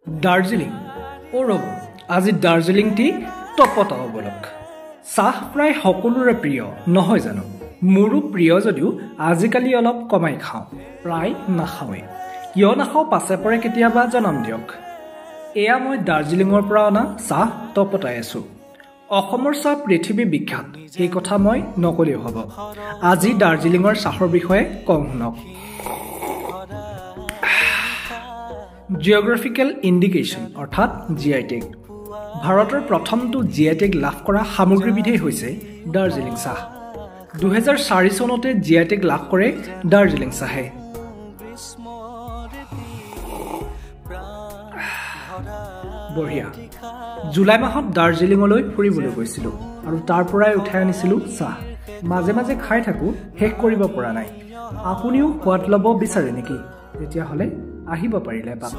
দাৰ্জিলিং ৰ'ব আজি দাৰ্জিলিং টি টপত অৱলক চাহ প্ৰায় সকলোৰে প্ৰিয় নহয় জানো মোৰো প্ৰিয় যদিও আজিকালি অলপ কমাই খাওঁ প্ৰায় নাখাওঁৱে কিয় নাখাওঁ পাছে পৰে কেতিয়াবা জনাম দিয়ক এয়া মই দাৰ্জিলিঙৰ পৰা অনা চাহ টপতাই আছো অসমৰ চাহ পৃথিৱী বিখ্যাত এই কথা মই নকলেও হ'ব আজি দাৰ্জিলিঙৰ চাহৰ বিষয়ে কম শুনক জিঅ'গ্ৰাফিকেল ইণ্ডিকেশ্যন অৰ্থাৎ GI টেগ ভাৰতৰ প্ৰথমটো GI টেগ লাভ কৰা সামগ্ৰীবিধেই হৈছে দাৰ্জিলিং চাহ 2004 চনতে GI টেগ লাভ কৰে দাৰ্জিলিং চাহে বঢ়িয়া জুলাই মাহত দাৰ্জিলিঙলৈ ফুৰিবলৈ গৈছিলোঁ আৰু তাৰ পৰাই উঠাই আনিছিলোঁ চাহ মাজে মাজে খাই থাকোঁ শেষ কৰিব পৰা নাই আপুনিও সোৱাদ ল'ব বিচাৰে নেকি তেতিয়াহ'লে আহিব পাৰিলে এপাক